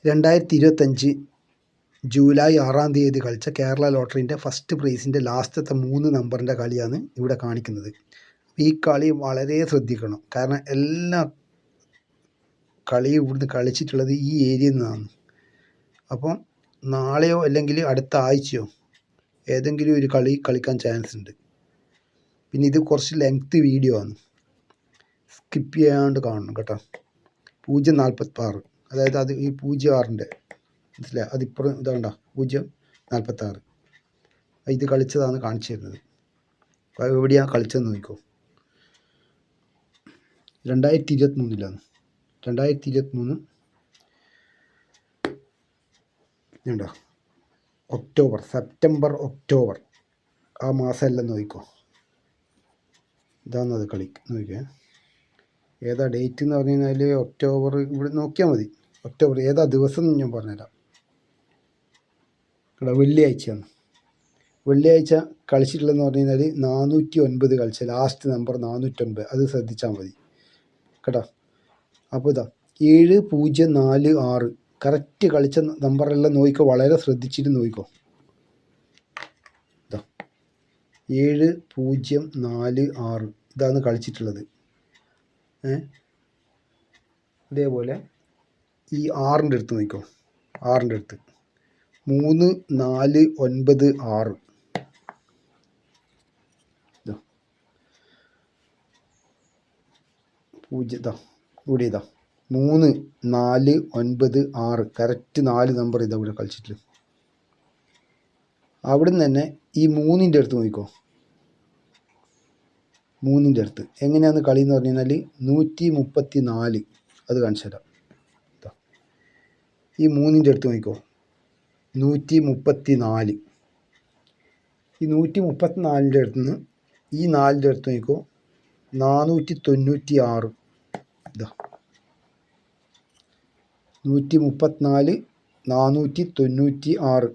2025 July 6-ാം തീയതി കളിച്ച Kerala ലോട്ടറീൻ്റെ first പ്രൈസിൻ്റെ ലാസ്റ്റത്തെ 3 നമ്പറിൻ്റെ കളിയാണ് ഇവിടെ കാണിക്കുന്നത്. ഈ കളി വളരെ ശ്രദ്ധിക്കണം. കാരണം എല്ലാ കളിയും ഇവിടുന്ന് കളിച്ചിട്ടുള്ളത് ഈ ഏരിയയിൽ നിന്നാണ്. അപ്പം നാളെയോ അല്ലെങ്കിൽ അടുത്ത ആഴ്ചയോ ഏതെങ്കിലും ഒരു കളി കളിക്കാൻ ചാൻസ് ഉണ്ട്. പിന്നെ ഇത് കുറച്ച് ലെങ്ത് വീഡിയോ ആണ്, സ്കിപ്പ് ചെയ്യാണ്ട് കാണണം കേട്ടോ. 046, അതായത് അത് ഈ 06ൻ്റെ മനസ്സിലായി, അതിപ്പുറം ഇതാണ്ട 046 ഇത് കളിച്ചതാണ് കാണിച്ചു തരുന്നത്. എവിടെയാണ് കളിച്ചതെന്ന് നോക്കിക്കോ. 2023 2023 ഉണ്ടോ, ഒക്ടോബർ, സെപ്റ്റംബർ ഒക്ടോബർ ആ മാസമെല്ലാം നോക്കിക്കോ. ഇതാണത് കളി നോക്കിക്കേ. ഏതാ ഡേറ്റ് എന്ന് പറഞ്ഞു കഴിഞ്ഞാൽ ഒക്ടോബർ, ഇവിടെ നോക്കിയാൽ മതി. ഒക്ടോബർ ഏതാ ദിവസം എന്ന് ഞാൻ പറഞ്ഞുതരാം. ഇവിടെ വെള്ളിയാഴ്ചയാണ്. വെള്ളിയാഴ്ച കളിച്ചിട്ടുള്ളതെന്ന് പറഞ്ഞു കഴിഞ്ഞാൽ 409 കളിച്ച ലാസ്റ്റ് നമ്പർ 409, അത് ശ്രദ്ധിച്ചാൽ മതി കേട്ടോ. അപ്പോൾ ഇതാ 7046 കറക്റ്റ് കളിച്ച നമ്പറെല്ലാം നോക്കിക്കോ, വളരെ ശ്രദ്ധിച്ചിട്ട് നോക്കിക്കോ. ഇതാ 7046 ഇതാണ് കളിച്ചിട്ടുള്ളത്. അതേപോലെ ഈ 6ൻ്റെ അടുത്ത് നോക്കിക്കോ. 6ൻ്റെ അടുത്ത് 3496 ഇവിടെ ഇതാ 3496 കറക്റ്റ് 4 നമ്പർ ഇതാ ഇവിടെ കളിച്ചിട്ട്. അവിടുന്ന് തന്നെ ഈ 3ൻ്റെ അടുത്ത് നോക്കിക്കോ. 3ൻ്റെ അടുത്ത് എങ്ങനെയാണ് കളി എന്ന് പറഞ്ഞു കഴിഞ്ഞാൽ 134, അത് കാണിച്ചു തരാം. ഈ 3ൻ്റെ അടുത്ത് നോക്കിക്കോ, 134. ഈ 134ൻ്റെ അടുത്ത് നിന്ന് ഈ 4ൻ്റെ അടുത്ത് നോക്കിക്കോ, 496. ഇതാ 134 496.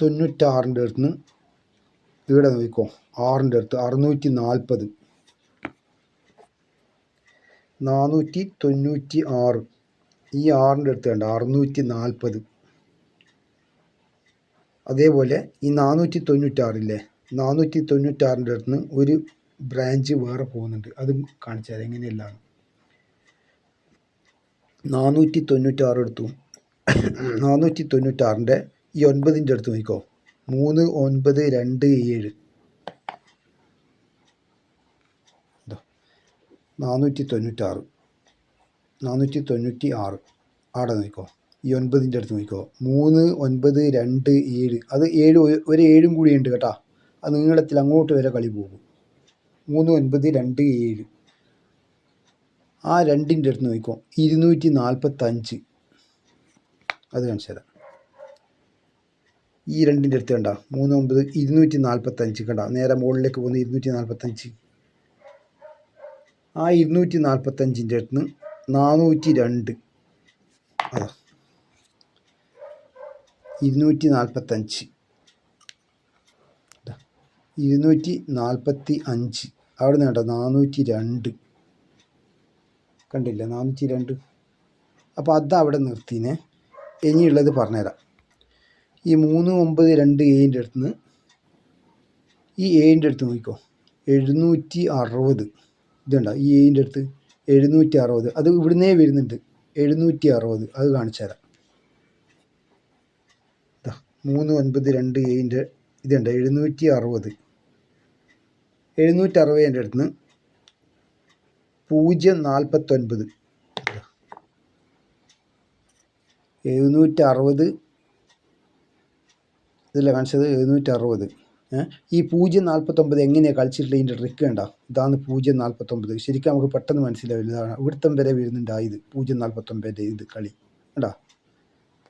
496ൻ്റെ അടുത്ത് നിന്ന് ഇവിടെ നോക്കിക്കോ, 6ൻ്റെ അടുത്ത് 640. 496 ഈ 6ൻ്റെ അടുത്ത് വേണ്ട 640. അതേപോലെ ഈ 496 ഇല്ലേ, 496ൻ്റെ അടുത്ത് നിന്ന് ഒരു ബ്രാഞ്ച് വേറെ പോകുന്നുണ്ട്, അതും കാണിച്ചു തരാം എങ്ങനെയല്ലാണ്. 496 എടുത്തു. 496ൻ്റെ ഈ 9ൻ്റെ അടുത്ത് നോക്കിക്കോ, 3927. 496 496 ആടെ നോക്കിക്കോ. ഈ 9ൻ്റെ അടുത്ത് നോക്കിക്കോ, 3927. അത് 7 ഒരു 7 കൂടി ഉണ്ട് കേട്ടോ. അത് നീളത്തിൽ അങ്ങോട്ട് വരെ കളി പോകും. 3927. ആ 2ൻ്റെ അടുത്ത് നോക്കിക്കോ, 245. അത് കാണിച്ചു തരാം. ഈ 2ൻ്റെ അടുത്ത് കണ്ട 39 245 കണ്ട, നേരെ മുകളിലേക്ക് പോകുന്ന 245. ആ 245ൻ്റെ അടുത്ത് നിന്ന് 402. അതാ 245 245. അവിടെ നിന്ന് കേട്ടോ 402 കണ്ടില്ല, 402. അപ്പോൾ അതവിടെ നിർത്തിനെ. ഇനിയുള്ളത് പറഞ്ഞുതരാം. ഈ 3927ൻ്റെ അടുത്ത് നിന്ന് ഈ 7ൻ്റെ അടുത്ത് നോക്കിക്കോ, 760. ഇതുണ്ട ഈ 7ൻ്റെ അടുത്ത് 760, അത് ഇവിടുന്നേ വരുന്നുണ്ട് 760. അത് കാണിച്ചു തരാം. 3927ൻ്റെ ഇതുണ്ട് 760. 760ൻ്റെ അടുത്ത് നിന്ന് 049. 760 ഇതല്ല കാണിച്ചത്, 760. ഈ 049 എങ്ങനെയാണ് കളിച്ചിട്ടുള്ള ഇതിൻ്റെ ട്രിക്ക് വേണ്ട. ഇതാണ് 049. ശരിക്കും നമുക്ക് പെട്ടെന്ന് മനസ്സിലാവില്ല. ഇതാണ് ഇവിടുത്തം വരെ വരുന്നുണ്ട് ഇത് 049ൻ്റെ ഇത് കളി വേണ്ട.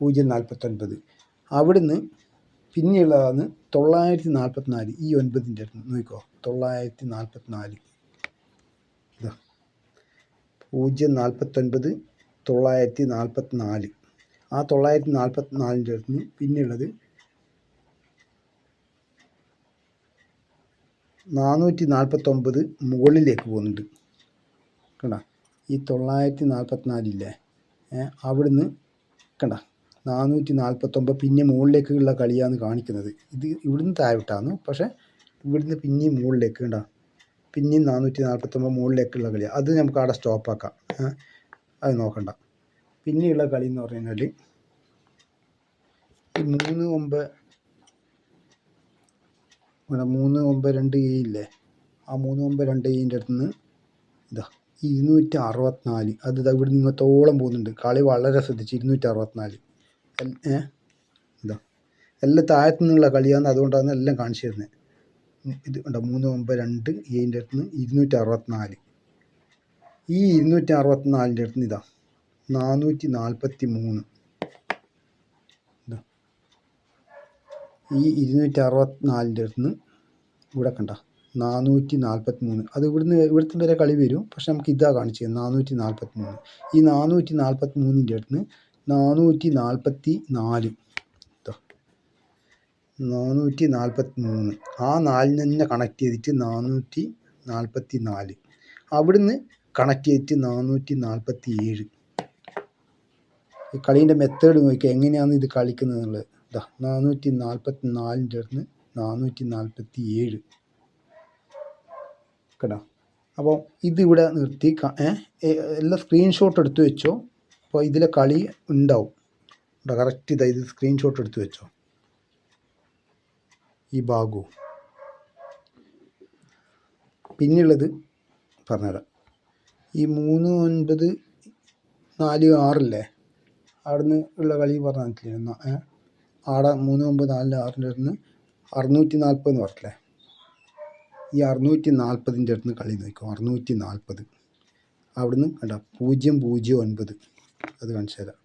049 അവിടുന്ന് പിന്നെയുള്ളതാണ് 944. ഈ 9ൻ്റെ അടുത്ത് നോക്കിക്കോ, 944. ഇതാ 049 944. ആ 944ൻ്റെ അടുത്ത് നിന്ന് പിന്നെയുള്ളത് 449 മുകളിലേക്ക് പോകുന്നുണ്ട് കണ്ട. ഈ 944 ഇല്ലേ, അവിടുന്ന് കണ്ട 449 പിന്നെ മുകളിലേക്കുള്ള കളിയാണ് കാണിക്കുന്നത്. ഇത് ഇവിടുന്ന് താഴോട്ടാണ്, പക്ഷേ ഇവിടുന്ന് പിന്നെയും മുകളിലേക്ക് കണ്ട പിന്നെയും 449 മുകളിലേക്കുള്ള കളിയാണ്. അത് നമുക്ക് അവിടെ സ്റ്റോപ്പാക്കാം. അത് നോക്കണ്ട. പിന്നെയുള്ള കളി എന്ന് പറഞ്ഞാൽ ഈ 3927 ഇല്ലേ, ആ 3927 അടുത്ത് നിന്ന് ഇതാ 264. അത് ഇവിടെ നിങ്ങത്തോളം പോകുന്നുണ്ട്. കളി വളരെ ശ്രദ്ധിച്ച് 264. ഇതാ എല്ലാം താഴത്തു നിന്നുള്ള കളിയാണ്, അതുകൊണ്ടാണ് എല്ലാം കാണിച്ചു തരുന്നത്. ഇത് ഉണ്ടോ 3927 അടുത്ത് നിന്ന് 264. ഈ 264 അടുത്ത് നിന്ന് ഇതാ 443. ഇതാ ഈ 264 അടുത്ത് നിന്ന് ഇവിടെ കണ്ട 443. അത് ഇവിടുത്തെ വരെ കളി വരും, പക്ഷെ നമുക്ക് ഇതാ കാണിച്ചത് 443. ഈ 443 അടുത്ത് നിന്ന് 444. 443 ആ 4 തന്നെ കണക്ട് ചെയ്തിട്ട് 444. അവിടുന്ന് കണക്ട് ചെയ്തിട്ട് 447. ഈ കളീൻ്റെ മെത്തേഡ് നോക്കിയാൽ എങ്ങനെയാണ് ഇത് കളിക്കുന്നത് എന്നുള്ളത്. ഇതാ 444 അടുത്ത് 447 കേട്ടോ. അപ്പോൾ ഇതിവിടെ നിർത്തി എല്ലാം സ്ക്രീൻഷോട്ട് എടുത്ത് വെച്ചോ. അപ്പോൾ ഇതിലെ കളി ഉണ്ടാവും കേട്ടോ. കറക്റ്റ് ഇതാ, ഇത് സ്ക്രീൻഷോട്ട് എടുത്ത് വെച്ചോ ഈ ഭാഗവും. പിന്നെയുള്ളത് പറഞ്ഞുതരാം. ഈ 3946 അവിടുന്ന് ഉള്ള കളി പറഞ്ഞിട്ടില്ല. ആടെ 3946 അടുത്ത് 640 എന്ന് പറഞ്ഞില്ലേ. ഈ 640 അടുത്ത് കളി നോക്കും. 640 അവിടുന്ന് കണ്ട 009. അത് കാണിച്ചു തരാം.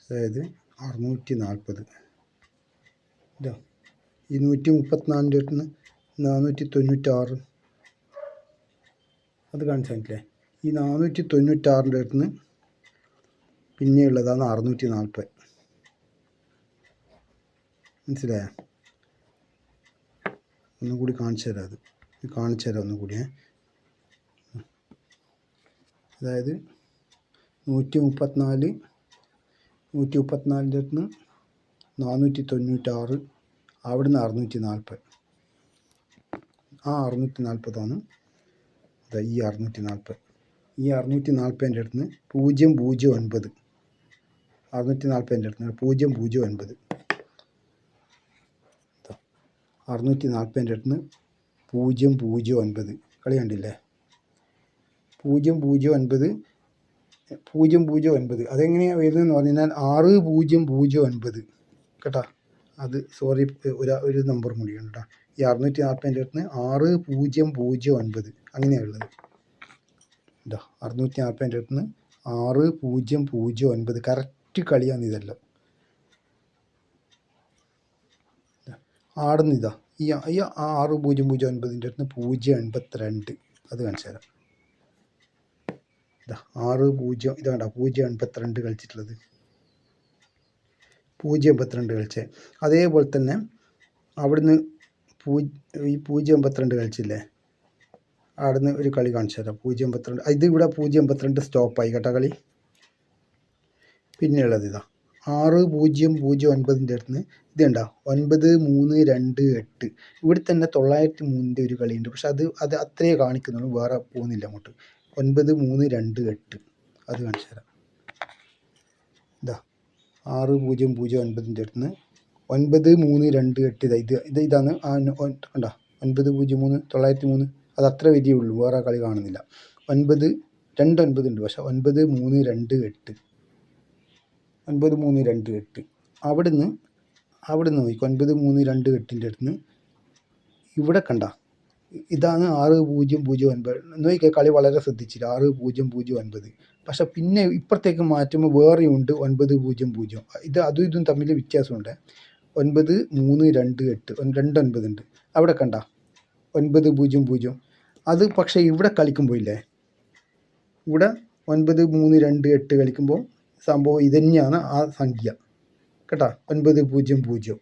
അതായത് 640 ഇതാ ഈ 134 അടുത്ത് 496. അത് കാണിച്ചു തന്നില്ലേ. ഈ 496 അടുത്ത് പിന്നെയുള്ളതാണ് 640. മനസ്സിലായോ? ഒന്നും കൂടി കാണിച്ചു തരാം. അത് കാണിച്ചു തരാം ഒന്നും കൂടി. അതായത് 134 അടുത്ത് 496. അവിടുന്ന് 640. ആ 640 ഈ 640. ഈ 640 അടുത്ത് 009. 640 അടുത്ത് 009. 640 അടുത്ത് 009 കളി കണ്ടില്ലേ. 009 അതെങ്ങനെയാണ് വരുന്നതെന്ന് പറഞ്ഞാൽ 6009 കേട്ടോ. അത് സോറി, ഒരു നമ്പർ കൂടിയാണ് കേട്ടോ. ഈ 640 അടുത്ത് 6009 അങ്ങനെയാണ് ഉള്ളത് കേട്ടോ. 640 അടുത്ത് 6009 കറക്റ്റ് കളിയാണ് ഇതെല്ലാം. ആടുന്ന ഇതാ ഈ 6009 അടുത്ത് 082. അത് കാണിച്ചു തരാം. ഇതാ 60 ഇതാണ്ട 082 കളിച്ചിട്ടുള്ളത്. 082 കളിച്ചേ. അതേപോലെ തന്നെ അവിടുന്ന് ഈ 082 കളിച്ചില്ലേ, അവിടുന്ന് ഒരു കളി കാണിച്ചു തരാം. 082 ഇത് ഇവിടെ 082 സ്റ്റോപ്പായി കേട്ടോ കളി. പിന്നെയുള്ളത് ഇതാ 6009 അടുത്ത് ഇതുണ്ടോ 9328. ഇവിടെ തന്നെ 903 ഒരു കളിയുണ്ട്, പക്ഷെ അത് അത്രയേ കാണിക്കുന്നുള്ളൂ, വേറെ പോകുന്നില്ല അങ്ങോട്ട്. 9328 അത് കാണിച്ചു തരാം. ഇതാ 6009 അടുത്ത് 9328. ഇതാണ് കണ്ടോ 903 903. അത് അത്ര വലിയ ഉള്ളൂ, വേറെ കളി കാണുന്നില്ല. 929 ഉണ്ട്, പക്ഷെ 9328. അവിടുന്ന് നോക്കി 9328 അടുത്ത് ഇവിടെ കണ്ട ഇതാണ് 6009. നോക്കിയാൽ കളി വളരെ ശ്രദ്ധിച്ചില്ല. 6009. പക്ഷെ പിന്നെ ഇപ്പുറത്തേക്ക് മാറ്റുമ്പോൾ വേറെയുണ്ട് 900. അതും ഇതും തമ്മിൽ വ്യത്യാസമുണ്ട്. 9328 29 ഉണ്ട്. അവിടെ കണ്ട 900. അത് പക്ഷേ ഇവിടെ കളിക്കുമ്പോൾ ഇല്ലേ, ഇവിടെ 9328 കളിക്കുമ്പോൾ സംഭവം ഇതന്നെയാണ് ആ സംഖ്യ കേട്ടോ. 900.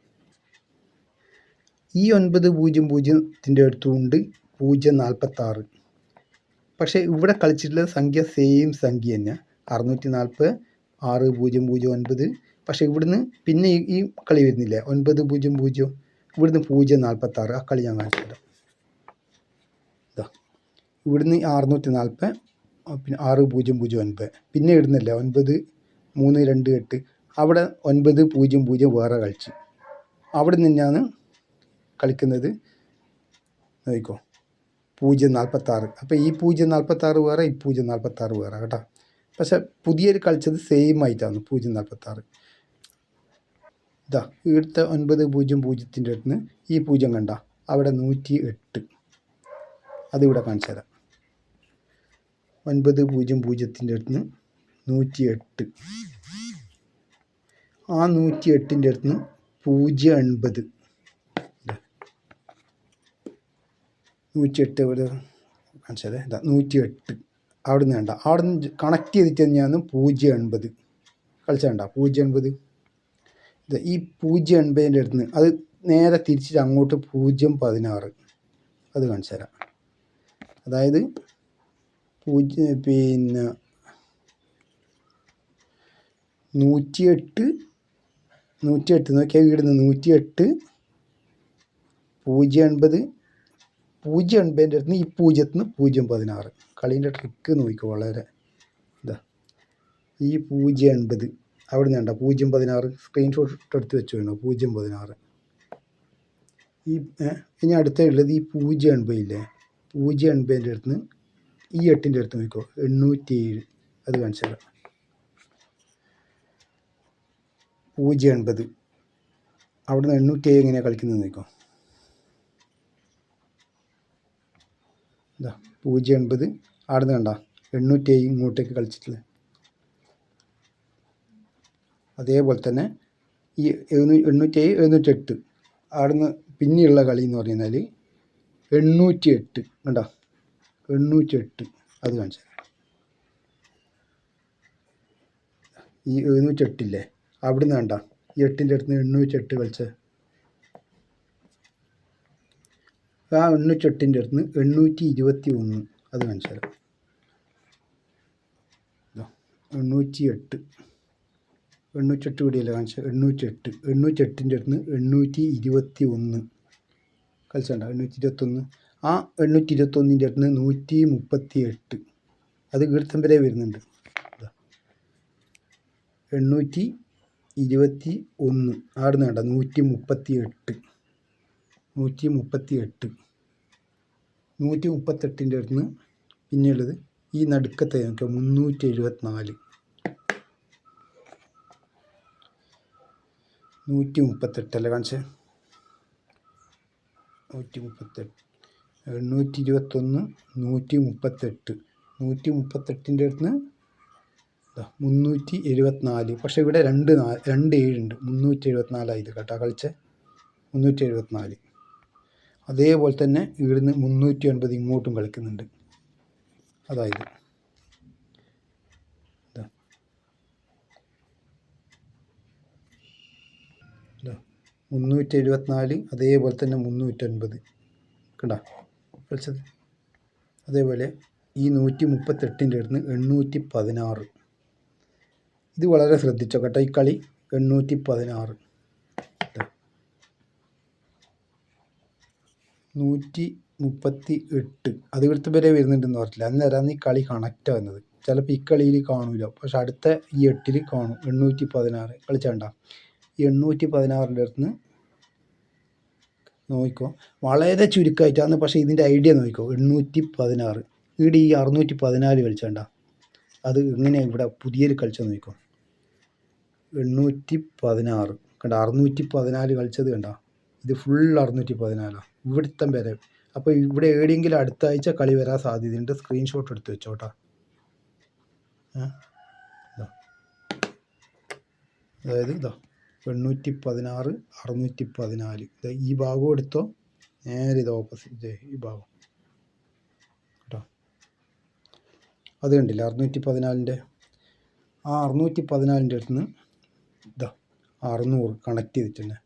ഈ 900 അടുത്തുണ്ട് 046. പക്ഷേ ഇവിടെ കളിച്ചിട്ടുള്ള സംഖ്യ സെയിം സംഖ്യ തന്നെ 640 6009. പക്ഷേ ഇവിടുന്ന് പിന്നെ ഈ കളി വരുന്നില്ലേ 900. ഇവിടുന്ന് 046. ആ കളി ഞാൻ കാണിച്ചു തരാം. ഇതാ ഇവിടുന്ന് 640 പിന്നെ 6009. പിന്നെ ഇടുന്നില്ല 9328. അവിടെ 900 വേറെ കളിച്ച് അവിടെ നിന്നാണ് കളിക്കുന്നത്. നോക്കിക്കോ 046. അപ്പോൾ ഈ 046 വേറെ, ഈ 046 വേറെ കേട്ടോ. പക്ഷെ പുതിയൊരു കളിച്ചത് സെയിം ആയിട്ടാണ് 046. ഇതാ ഇവിടുത്തെ 900-ൻ്റെ അടുത്ത് നിന്ന് ഈ 0 കണ്ട അവിടെ 108. അതിവിടെ കാണിച്ചു തരാം. 900-ൻ്റെ അടുത്ത് നിന്ന് 108. ആ 108ൻ്റെ അടുത്ത് നിന്ന് 080. 108 ഇവിടെ കാണിച്ചത്. ഇതാ 108. അവിടെ നിന്ന് വേണ്ട, അവിടെ നിന്ന് കണക്ട് ചെയ്തിട്ട് തന്നെയാണ് 080 കളിച്ചേണ്ട. 080 ഈ 080ൻ്റെ അടുത്ത് നിന്ന് അത് നേരെ തിരിച്ചിട്ട് അങ്ങോട്ട് 016. അത് കാണിച്ചു തരാം. അതായത് പിന്നെ 108 നോക്കിയാൽ ഇവിടുന്ന് 108 080 080ൻ്റെ അടുത്ത് നിന്ന് ഈ 0ത്തിന് 016. കളീൻ്റെ ട്രിക്ക് നോക്കിക്കോ വളരെ. ഇതാ ഈ 080 അവിടെ നിന്ന് വേണ്ട 016. സ്ക്രീൻഷോട്ട് എടുത്ത് വെച്ച് വേണോ 016. ഇനി അടുത്തുള്ളത് ഈ 080 ഇല്ലേ 080ൻ്റെ അടുത്ത് നിന്ന് ഈ 8ൻ്റെ അടുത്ത് നോക്കിക്കോ 807. അത് കാണിച്ചു തരാം. 080 അവിടെ നിന്ന് 807 എങ്ങനെയാണ് കളിക്കുന്നത് നോക്കിക്കോ. ഇതാ 080 അവിടെ നിന്ന് കണ്ട 807 ഇങ്ങോട്ടേക്ക് കളിച്ചിട്ടില്ല. അതേപോലെ തന്നെ ഈ 807 708 അവിടെ നിന്ന് പിന്നെയുള്ള കളി എന്ന് പറഞ്ഞാൽ 808 കണ്ടോ 808. അത് കാണിച്ചു തരാം. ഈ 708 ഇല്ലേ അവിടെ നിന്ന് കണ്ട ഈ 8ൻ്റെ അടുത്ത് നിന്ന് 808 കളിച്ചത്. ആ 808ൻ്റെ അടുത്ത് നിന്ന് 821. അത് കാണിച്ചു തരാം. 808 കൂടിയല്ലേ കാണിച്ചത്. 808ൻ്റെ അടുത്ത് നിന്ന് 821 കളിച്ചണ്ട. 821. ആ 821ൻ്റെ അടുത്ത് നിന്ന് 138. അത് ഈർത്തം വരെ വരുന്നുണ്ട്. 821 അവിടെ നിന്ന് വേണ്ട 138. 138ൻ്റെ അടുത്ത് നിന്ന് പിന്നെയുള്ളത് ഈ നടുക്കത്തെ നോക്കുക 374. 138 അല്ലേ കാണിച്ചത്. 138 821 138. 138ൻ്റെ അടുത്ത് നിന്ന് 374. പക്ഷേ ഇവിടെ 2 7 ഉണ്ട്. 374 ആയത് കേട്ടോ കളിച്ച് 374. അതേപോലെ തന്നെ ഇവിടുന്ന് 309 ഇങ്ങോട്ടും കളിക്കുന്നുണ്ട്. അതായത് 374 അതേപോലെ തന്നെ 309 കണ്ട കളിച്ചത്. അതേപോലെ ഈ 138ൻ്റെ അടുത്ത് നിന്ന് 816. ഇത് വളരെ ശ്രദ്ധിച്ചോ കേട്ടോ ഈ കളി. 816 138. അത് ഇവിടുത്തെ വരെ വരുന്നുണ്ടെന്ന് പറഞ്ഞില്ല. അന്നേരം ഈ കളി കണക്റ്റ് ആവുന്നത്. ചിലപ്പോൾ ഈ കളിയിൽ കാണില്ല, പക്ഷെ അടുത്ത ഈ 8ൽ കാണും. 816 കളിച്ചാണ്ട. ഈ 816ൻ്റെ അടുത്ത് നിന്ന് നോക്കിക്കോ വളരെ ചുരുക്കമായിട്ടാണ്. പക്ഷേ ഇതിൻ്റെ ഐഡിയ നോക്കിക്കോ 816. ഇവിടെ ഈ 614 കളിച്ചാണ്ട. അത് ഇങ്ങനെ ഇവിടെ പുതിയൊരു കളിച്ചാൽ നോക്കിക്കോ 816 കണ്ട. 614 കളിച്ചത് കണ്ട. ഇത് ഫുൾ 614 ഇവിടുത്തെ വരെ. അപ്പോൾ ഇവിടെ എവിടെയെങ്കിലും അടുത്ത ആഴ്ച കളി വരാൻ സാധ്യതയുണ്ട്. സ്ക്രീൻഷോട്ട് എടുത്ത് വെച്ചോട്ടാ. അതായത് ഇതാ 816 614. ഈ ഭാഗം എടുത്തോ, നേരെ ഇത് ഓപ്പോസിറ്റ് ഈ ഭാഗം കേട്ടോ. അത് കണ്ടില്ല 614ൻ്റെ. ആ 614ൻ്റെ അടുത്ത് നിന്ന് ഇതാ 600 കണക്ട് ചെയ്തിട്ടുണ്ട്.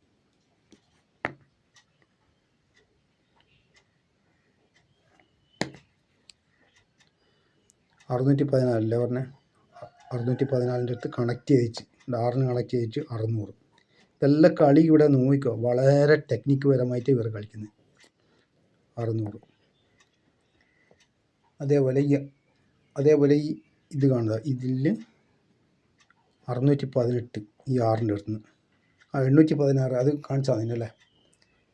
614 പറഞ്ഞേ, 614 അടുത്ത് കണക്ട് ചെയ്യിച്ച് 6 കണക്ട് ചെയ്യിച്ച് 600. ഇതെല്ലാം കളി ഇവിടെ നോക്കിക്കോ, വളരെ ടെക്നിക്ക് പരമായിട്ട് ഇവർ കളിക്കുന്നത്. 600. അതേപോലെ ഈ ഇത് കാണുക, ഇതിൽ 618 ഈ 6ൻ്റെ അടുത്ത് നിന്ന് 816 അത് കാണിച്ചാൽ മതി അല്ലേ.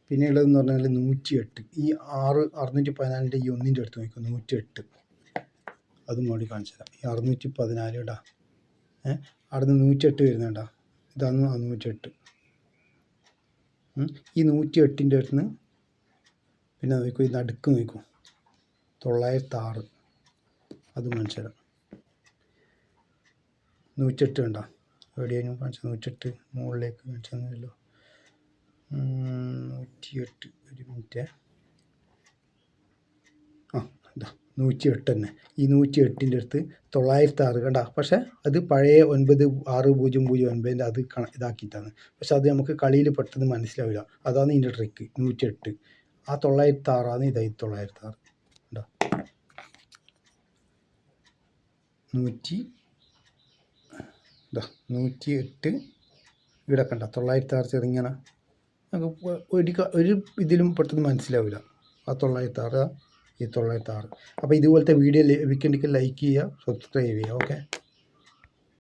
പിന്നെ ഉള്ളതെന്ന് പറഞ്ഞാൽ 108 ഈ 614 ഈ 1ൻ്റെ അടുത്ത് നോക്കുക, 108 അതും കൂടി കാണിച്ചു തരാം. ഈ 614 ഇടാ, അവിടെ നിന്ന് 108 വരുന്നുണ്ടാ, ഇതാണ് 108. ഈ 108ൻ്റെ അടുത്ത് നിന്ന് പിന്നെ നോക്കൂ, ഈ നടുക്ക് നോക്കൂ 906 അതും കാണിച്ചു തരാം. 108 കണ്ട എവിടെയാണ് കാണിച്ചത്, 108 മുകളിലേക്ക് കാണിച്ചു തന്നല്ലോ. 108 ഒരു മിനിറ്റ്, ഇതാ 108 തന്നെ. ഈ 108ൻ്റെ അടുത്ത് 906 കണ്ട. പക്ഷേ അത് പഴയ 96009 അത് ഇതാക്കിയിട്ടാണ്. പക്ഷെ അത് നമുക്ക് കളിയിൽ പെട്ടെന്ന് മനസ്സിലാവില്ല. അതാണ് ഇതിൻ്റെ ട്രിക്ക്. 108 ആ 906 ഇതായി 906 ഉണ്ടോ. 108 ഇവിടെ കണ്ട 906 ചെറിങ്ങനെ നമുക്ക് ഒരു ഇതിലും പെട്ടെന്ന് മനസ്സിലാവില്ല. ആ 906 ഈ 906. അപ്പോൾ ഇതുപോലത്തെ വീഡിയോ ലഭിക്കുന്നുണ്ടെങ്കിൽ ലൈക്ക് ചെയ്യുക, സബ്സ്ക്രൈബ് ചെയ്യുക. ഓക്കെ.